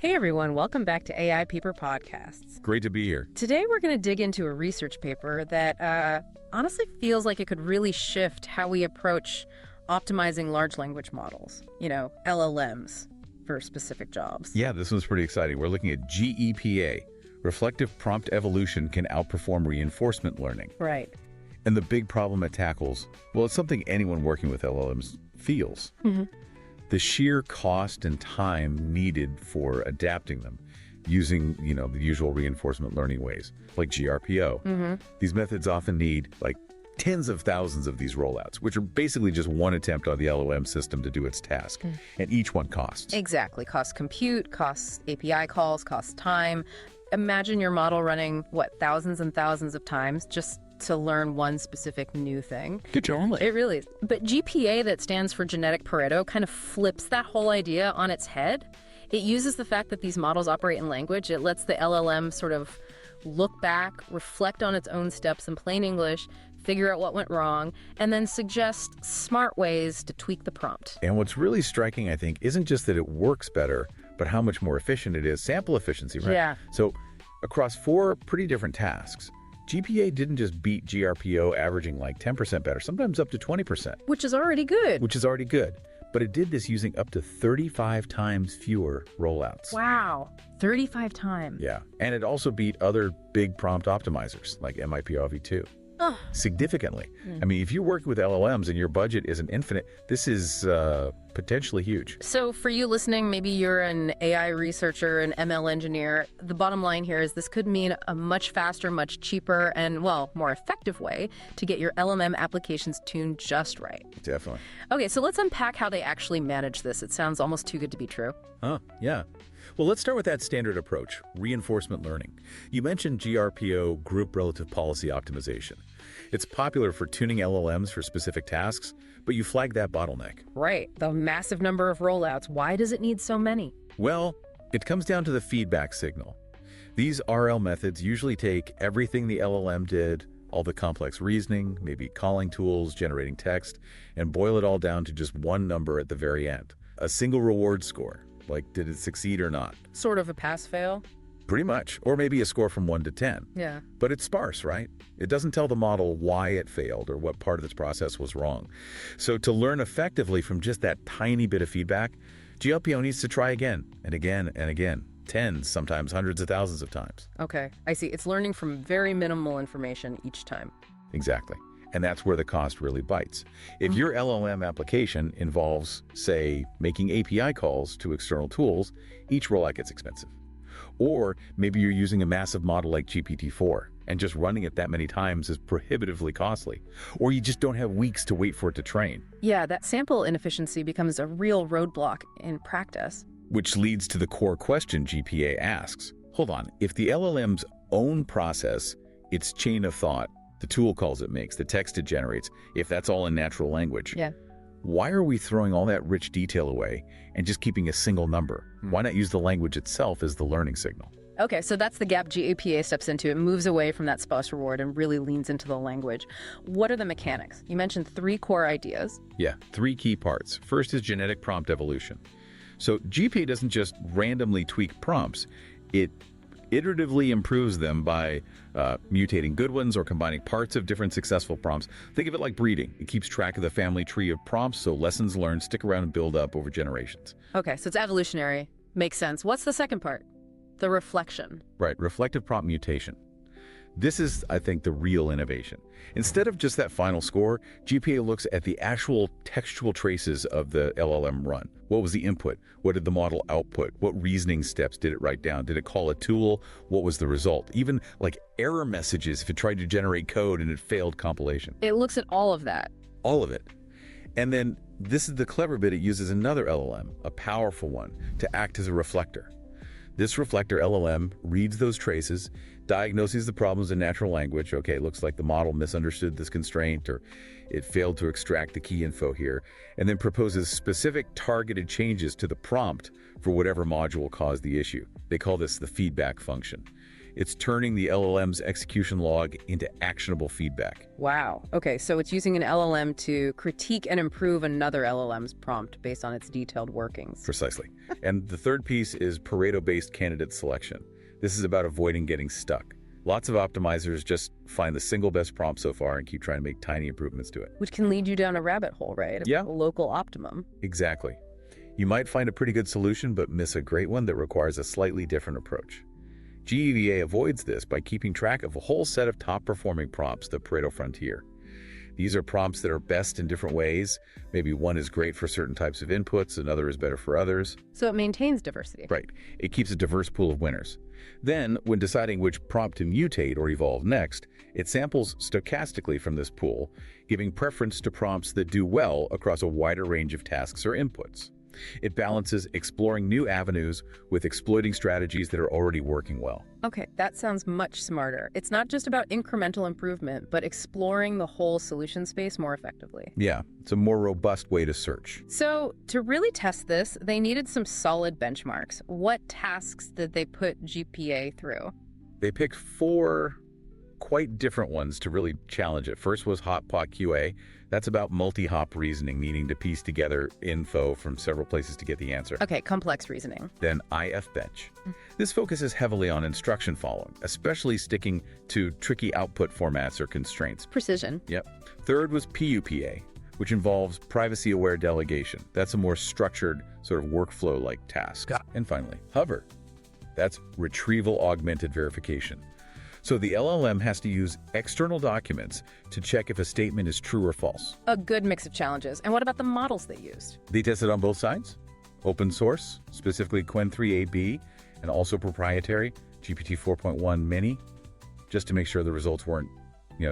Hey everyone, welcome back to AI Paper Podcasts. Great to be here. Today we're going to dig into a research paper that honestly feels like it could really shift how we approach optimizing large language models, LLMs for specific jobs. Yeah, this one's pretty exciting. We're looking at GEPA. Reflective prompt evolution can outperform reinforcement learning. Right. And the big problem it tackles, well, it's something anyone working with LLMs feels. The sheer cost and time needed for adapting them using, the usual reinforcement learning ways, like GRPO. These methods often need like tens of thousands of these rollouts, which are basically just one attempt on the LLM system to do its task. And each one costs. Exactly. Costs compute, costs API calls, costs time. Imagine your model running, thousands and thousands of times just to learn one specific new thing. Good job. It really is. But GPA, that stands for genetic Pareto, kind of flips that whole idea on its head. It uses the fact that these models operate in language. It lets the LLM sort of look back, reflect on its own steps in plain English, figure out what went wrong, and then suggest smart ways to tweak the prompt. And what's really striking, I think, isn't just that it works better, but how much more efficient it is. Sample efficiency, right? Yeah. So across 4 pretty different tasks, GPA didn't just beat GRPO averaging like 10% better, sometimes up to 20%. Which is already good. But it did this using up to 35 times fewer rollouts. Wow. 35 times. Yeah. And it also beat other big prompt optimizers like MIPROv2. Significantly. I mean, if you're working with LLMs and your budget isn't infinite, this is potentially huge. So for you listening, maybe you're an AI researcher, an ML engineer. The bottom line here is this could mean a much faster, much cheaper, and, more effective way to get your LLM applications tuned just right. Definitely. Okay, so let's unpack how they actually manage this. It sounds almost too good to be true. Yeah. Well, let's start with that standard approach, reinforcement learning. You mentioned GRPO, Group Relative Policy Optimization. It's popular for tuning LLMs for specific tasks, but you flag that bottleneck. Right, the massive number of rollouts. Why does it need so many? Well, it comes down to the feedback signal. These RL methods usually take everything the LLM did, all the complex reasoning, maybe calling tools, generating text, and boil it all down to just one number at the very end. A single reward score, like did it succeed or not? Sort of a pass-fail? Pretty much, or maybe a score from 1 to 10. Yeah. But it's sparse, right? It doesn't tell the model why it failed or what part of this process was wrong. So to learn effectively from just that tiny bit of feedback, GLPO needs to try again and again and again, tens, sometimes hundreds of thousands of times. Okay, I see. It's learning from very minimal information each time. Exactly. And that's where the cost really bites. If your LLM application involves, say, making API calls to external tools, each rollout gets expensive. Or maybe you're using a massive model like GPT-4, and just running it that many times is prohibitively costly. Or you just don't have weeks to wait for it to train. Yeah, that sample inefficiency becomes a real roadblock in practice. Which leads to the core question GPA asks. Hold on, if the LLM's own process, its chain of thought, the tool calls it makes, the text it generates, if that's all in natural language, why are we throwing all that rich detail away and just keeping a single number? Why not use the language itself as the learning signal? Okay, so that's the gap GAPA steps into. It moves away from that sparse reward and really leans into the language. What are the mechanics? You mentioned 3 core ideas. Yeah, 3 key parts. First is genetic prompt evolution. So GPA doesn't just randomly tweak prompts. It iteratively improves them by mutating good ones or combining parts of different successful prompts. Think of it like breeding. It keeps track of the family tree of prompts so lessons learned stick around and build up over generations. Okay, so it's evolutionary. Makes sense. What's the second part? The reflection. Right, reflective prompt mutation. This is, I think, the real innovation. Instead of just that final score, GPA looks at the actual textual traces of the LLM run. What was the input? What did the model output? What reasoning steps did it write down? Did it call a tool? What was the result? Even like error messages if it tried to generate code and it failed compilation. It looks at all of that. All of it. And then this is the clever bit. It uses another LLM, a powerful one, to act as a reflector. This reflector LLM reads those traces, diagnoses the problems in natural language. Okay, looks like the model misunderstood this constraint or it failed to extract the key info here, and then proposes specific targeted changes to the prompt for whatever module caused the issue. They call this the feedback function. It's turning the LLM's execution log into actionable feedback. Wow. Okay, so it's using an LLM to critique and improve another LLM's prompt based on its detailed workings. Precisely. And the third piece is Pareto-based candidate selection. This is about avoiding getting stuck. Lots of optimizers just find the single best prompt so far and keep trying to make tiny improvements to it. Which can lead you down a rabbit hole, right? Yeah. A local optimum. Exactly. You might find a pretty good solution, but miss a great one that requires a slightly different approach. GEVA avoids this by keeping track of a whole set of top-performing prompts, the Pareto frontier. These are prompts that are best in different ways. Maybe one is great for certain types of inputs, another is better for others. So it maintains diversity. Right. It keeps a diverse pool of winners. Then, when deciding which prompt to mutate or evolve next, it samples stochastically from this pool, giving preference to prompts that do well across a wider range of tasks or inputs. It balances exploring new avenues with exploiting strategies that are already working well. Okay, that sounds much smarter. It's not just about incremental improvement, but exploring the whole solution space more effectively. Yeah, it's a more robust way to search. So, to really test this, they needed some solid benchmarks. What tasks did they put GPA through? They picked 4 quite different ones to really challenge it. First was hot pot QA. That's about multi-hop reasoning, needing to piece together info from several places to get the answer. Okay, complex reasoning. Then IF bench. This focuses heavily on instruction following, especially sticking to tricky output formats or constraints. Precision. Yep. Third was PUPA, which involves privacy-aware delegation. That's a more structured sort of workflow-like task. And finally, hover. That's retrieval-augmented verification. So the LLM has to use external documents to check if a statement is true or false. A good mix of challenges. And what about the models they used? They tested on both sides. Open source, specifically Qwen3AB, and also proprietary, GPT-4.1 Mini, just to make sure the results weren't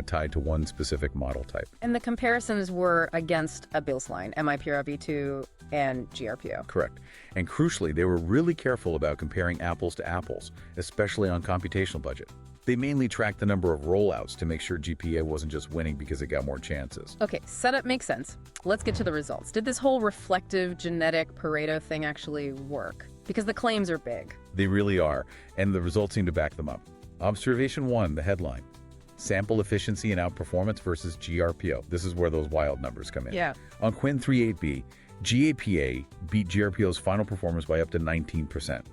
tied to one specific model type. And the comparisons were against a baseline, MIPROv2 and GRPO. Correct. And crucially, they were really careful about comparing apples to apples, especially on computational budget. They mainly tracked the number of rollouts to make sure GPA wasn't just winning because it got more chances. Okay, setup makes sense. Let's get to the results. Did this whole reflective genetic Pareto thing actually work? Because the claims are big. They really are, and the results seem to back them up. Observation 1, the headline. Sample efficiency and outperformance versus GRPO. This is where those wild numbers come in. Yeah. On Qwen3AB, GAPA beat GRPO's final performance by up to 19%,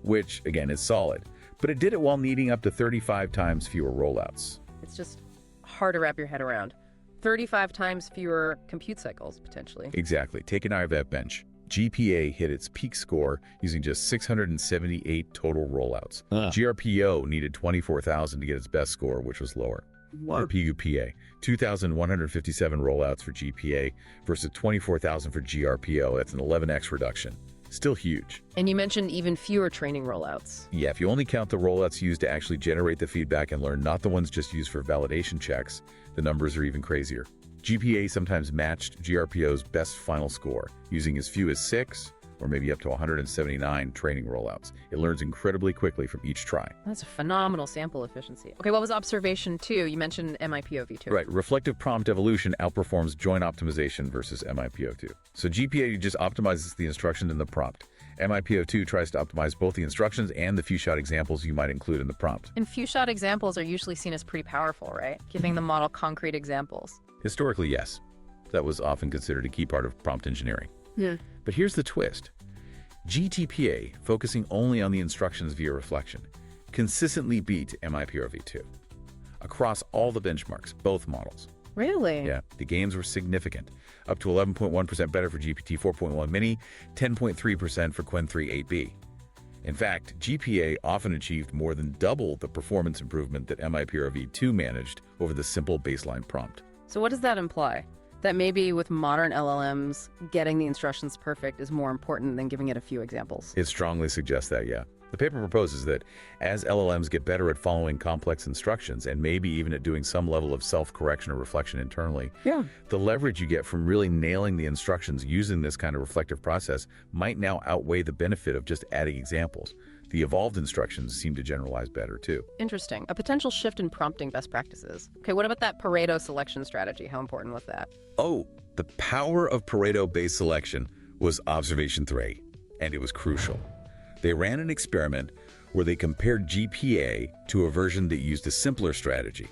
which, again, is solid. But it did it while needing up to 35 times fewer rollouts. It's just hard to wrap your head around. 35 times fewer compute cycles, potentially. Exactly. Take an IVF bench. GPA hit its peak score using just 678 total rollouts. GRPO needed 24,000 to get its best score, which was lower. Or PUPA, 2,157 rollouts for GPA versus 24,000 for GRPO. That's an 11x reduction. Still huge. And you mentioned even fewer training rollouts. Yeah, if you only count the rollouts used to actually generate the feedback and learn, not the ones just used for validation checks, the numbers are even crazier. GPA sometimes matched GRPO's best final score, using as few as 6 or maybe up to 179 training rollouts. It learns incredibly quickly from each try. That's a phenomenal sample efficiency. Okay, what was observation 2? You mentioned MIPOv2. Right, reflective prompt evolution outperforms joint optimization versus MIPO2. So GPA just optimizes the instruction in the prompt. MIPO2 tries to optimize both the instructions and the few-shot examples you might include in the prompt. And few-shot examples are usually seen as pretty powerful, right? Giving the model concrete examples. Historically, yes. That was often considered a key part of prompt engineering. Yeah. But here's the twist. GTPA, focusing only on the instructions via reflection, consistently beat MIPROv2 across all the benchmarks, both models. Really? Yeah, the gains were significant, up to 11.1% better for GPT-4.1 Mini, 10.3% for Qwen3AB. In fact, GPA often achieved more than double the performance improvement that MIPROv2 managed over the simple baseline prompt. So what does that imply? That maybe with modern LLMs, getting the instructions perfect is more important than giving it a few examples. It strongly suggests that, yeah. The paper proposes that as LLMs get better at following complex instructions and maybe even at doing some level of self-correction or reflection internally, the leverage you get from really nailing the instructions using this kind of reflective process might now outweigh the benefit of just adding examples. The evolved instructions seem to generalize better, too. Interesting. A potential shift in prompting best practices. Okay, what about that Pareto selection strategy? How important was that? Oh, the power of Pareto-based selection was observation 3, and it was crucial. They ran an experiment where they compared GPA to a version that used a simpler strategy.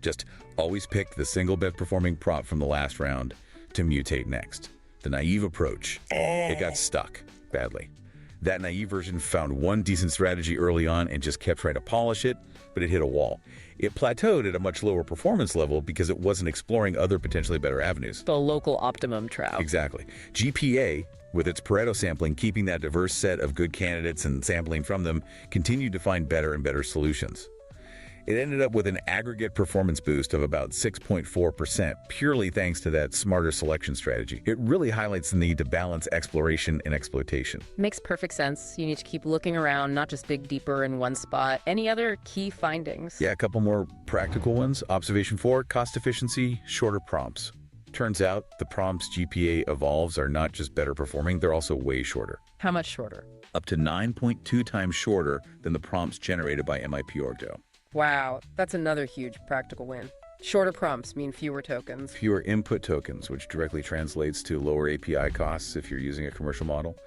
Just always picked the single best performing prompt from the last round to mutate next. The naive approach. It got stuck badly. That naive version found one decent strategy early on and just kept trying to polish it, but it hit a wall. It plateaued at a much lower performance level because it wasn't exploring other potentially better avenues. The local optimum trap. Exactly. GPA, with its Pareto sampling, keeping that diverse set of good candidates and sampling from them, continued to find better and better solutions. It ended up with an aggregate performance boost of about 6.4%, purely thanks to that smarter selection strategy. It really highlights the need to balance exploration and exploitation. Makes perfect sense. You need to keep looking around, not just dig deeper in one spot. Any other key findings? Yeah, a couple more practical ones. Observation 4, cost efficiency, shorter prompts. Turns out the prompts GPA evolves are not just better performing, they're also way shorter. How much shorter? Up to 9.2 times shorter than the prompts generated by MIPROv2. Wow, that's another huge practical win. Shorter prompts mean fewer tokens. Fewer input tokens, which directly translates to lower API costs if you're using a commercial model.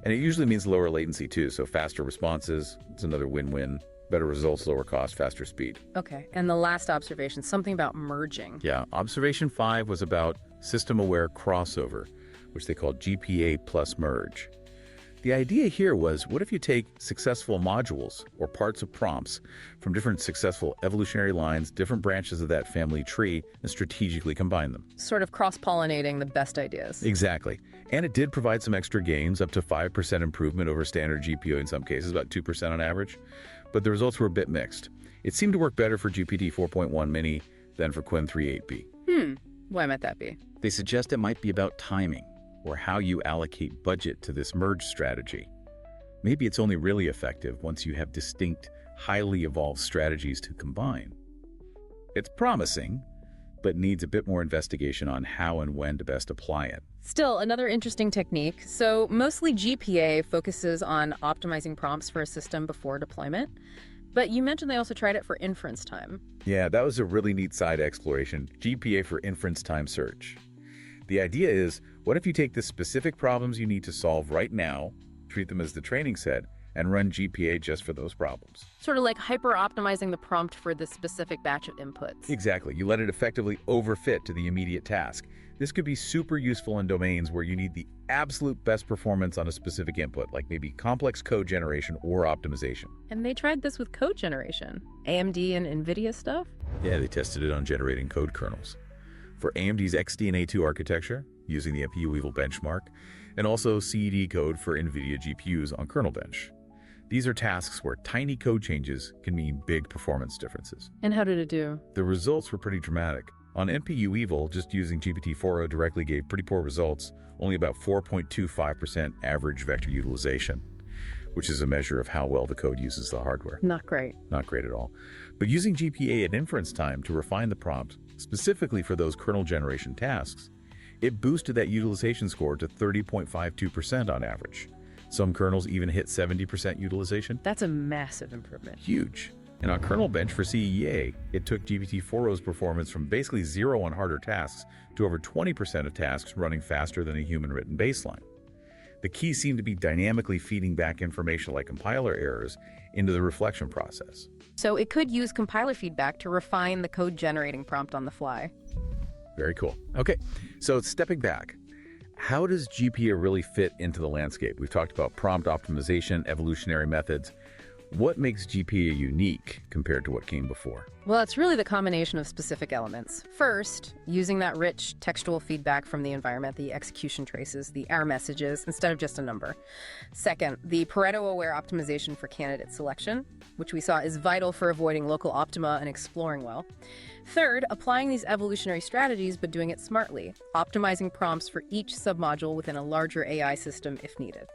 And it usually means lower latency too, so faster responses. It's another win-win. Better results, lower cost, faster speed. Okay, and the last observation, something about merging. Yeah, observation 5 was about system-aware crossover, which they called GPA plus merge. The idea here was, what if you take successful modules or parts of prompts from different successful evolutionary lines, different branches of that family tree, and strategically combine them? Sort of cross-pollinating the best ideas. Exactly. And it did provide some extra gains, up to 5% improvement over standard GPO in some cases, about 2% on average. But the results were a bit mixed. It seemed to work better for GPT 4.1 Mini than for Qwen 3.8b. Why might that be? They suggest it might be about timing, or how you allocate budget to this merge strategy. Maybe it's only really effective once you have distinct, highly evolved strategies to combine. It's promising, but needs a bit more investigation on how and when to best apply it. Still, another interesting technique. So mostly GPA focuses on optimizing prompts for a system before deployment. But you mentioned they also tried it for inference time. Yeah, that was a really neat side exploration. GPA for inference time search. The idea is, what if you take the specific problems you need to solve right now, treat them as the training set, and run GPA just for those problems? Sort of like hyper-optimizing the prompt for the specific batch of inputs. Exactly. You let it effectively overfit to the immediate task. This could be super useful in domains where you need the absolute best performance on a specific input, like maybe complex code generation or optimization. And they tried this with code generation. AMD and NVIDIA stuff? Yeah, they tested it on generating code kernels. For AMD's XDNA2 architecture, using the NPU Evil benchmark, and also CED code for NVIDIA GPUs on kernel bench. These are tasks where tiny code changes can mean big performance differences. And how did it do? The results were pretty dramatic. On NPU Evil, just using GPT-4o directly gave pretty poor results, only about 4.25% average vector utilization, which is a measure of how well the code uses the hardware. Not great. Not great at all. But using GPA at inference time to refine the prompt, specifically for those kernel generation tasks, it boosted that utilization score to 30.52% on average. Some kernels even hit 70% utilization. That's a massive improvement. Huge. And on kernel bench for CEA, it took GPT-4o's performance from basically 0 on harder tasks to over 20% of tasks running faster than a human-written baseline. The key seemed to be dynamically feeding back information like compiler errors into the reflection process. So it could use compiler feedback to refine the code generating prompt on the fly. Very cool. Okay, so stepping back, how does GPA really fit into the landscape? We've talked about prompt optimization, evolutionary methods. What makes GPA unique compared to what came before? Well, it's really the combination of specific elements. First, using that rich textual feedback from the environment, the execution traces, the error messages, instead of just a number. Second, the Pareto-aware optimization for candidate selection, which we saw is vital for avoiding local optima and exploring well. Third, applying these evolutionary strategies but doing it smartly, optimizing prompts for each submodule within a larger AI system if needed.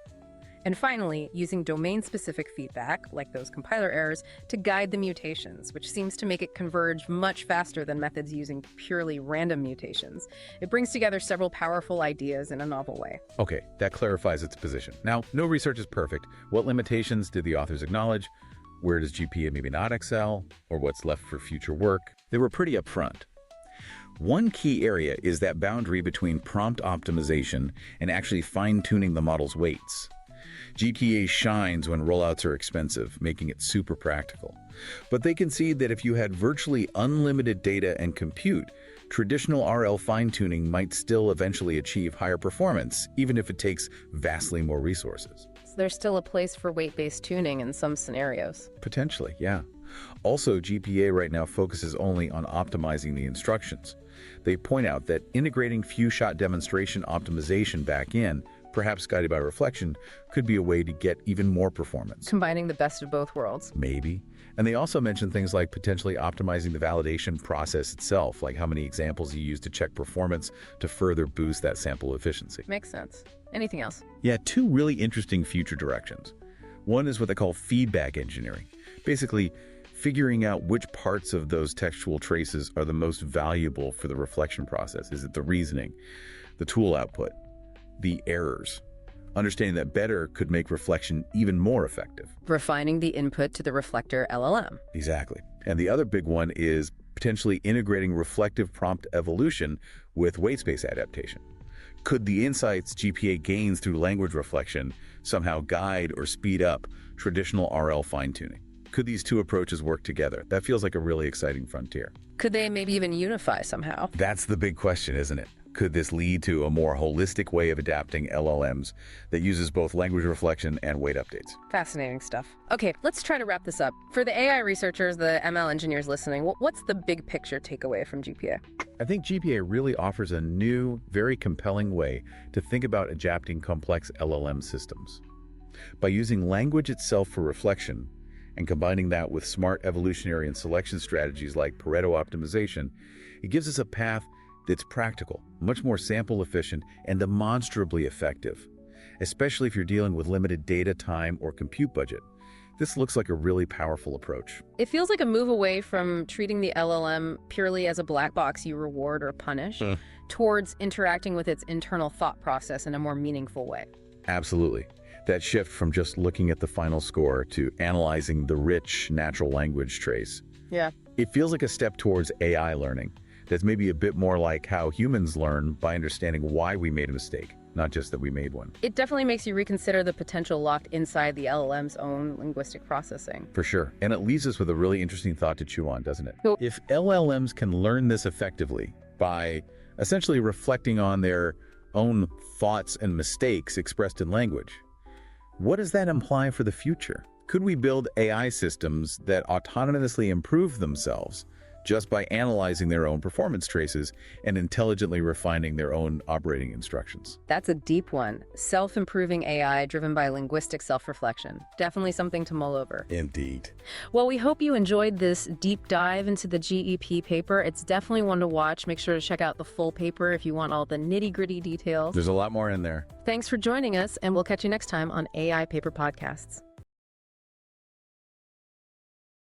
And finally, using domain-specific feedback, like those compiler errors, to guide the mutations, which seems to make it converge much faster than methods using purely random mutations. It brings together several powerful ideas in a novel way. Okay, that clarifies its position. Now, no research is perfect. What limitations did the authors acknowledge? Where does GPA maybe not excel? Or what's left for future work? They were pretty upfront. One key area is that boundary between prompt optimization and actually fine-tuning the model's weights. GPA shines when rollouts are expensive, making it super practical. But they concede that if you had virtually unlimited data and compute, traditional RL fine-tuning might still eventually achieve higher performance, even if it takes vastly more resources. So there's still a place for weight-based tuning in some scenarios. Potentially, yeah. Also, GPA right now focuses only on optimizing the instructions. They point out that integrating few-shot demonstration optimization back in, perhaps guided by reflection, could be a way to get even more performance. Combining the best of both worlds. Maybe. And they also mention things like potentially optimizing the validation process itself, like how many examples you use to check performance to further boost that sample efficiency. Makes sense. Anything else? Yeah, two really interesting future directions. One is what they call feedback engineering. Basically, figuring out which parts of those textual traces are the most valuable for the reflection process. Is it the reasoning, the tool output, the errors? Understanding that better could make reflection even more effective. Refining the input to the reflector LLM. Exactly. And the other big one is potentially integrating reflective prompt evolution with weight space adaptation. Could the insights GPA gains through language reflection somehow guide or speed up traditional RL fine-tuning? Could these two approaches work together? That feels like a really exciting frontier. Could they maybe even unify somehow? That's the big question, isn't it? Could this lead to a more holistic way of adapting LLMs that uses both language reflection and weight updates? Fascinating stuff. Okay, let's try to wrap this up. For the AI researchers, the ML engineers listening, what's the big picture takeaway from GPA? I think GPA really offers a new, very compelling way to think about adapting complex LLM systems. By using language itself for reflection and combining that with smart evolutionary and selection strategies like Pareto Optimization, it gives us a path that's practical, much more sample efficient, and demonstrably effective, especially if you're dealing with limited data, time, or compute budget. This looks like a really powerful approach. It feels like a move away from treating the LLM purely as a black box you reward or punish, towards interacting with its internal thought process in a more meaningful way. Absolutely. That shift from just looking at the final score to analyzing the rich natural language trace. Yeah. It feels like a step towards AI learning that's maybe a bit more like how humans learn by understanding why we made a mistake, not just that we made one. It definitely makes you reconsider the potential locked inside the LLM's own linguistic processing. For sure. And it leaves us with a really interesting thought to chew on, doesn't it? Cool. If LLMs can learn this effectively by essentially reflecting on their own thoughts and mistakes expressed in language, what does that imply for the future? Could we build AI systems that autonomously improve themselves just by analyzing their own performance traces and intelligently refining their own operating instructions? That's a deep one. Self-improving AI driven by linguistic self-reflection. Definitely something to mull over. Indeed. Well, we hope you enjoyed this deep dive into the GEP paper. It's definitely one to watch. Make sure to check out the full paper if you want all the nitty-gritty details. There's a lot more in there. Thanks for joining us, and we'll catch you next time on AI Paper Podcasts.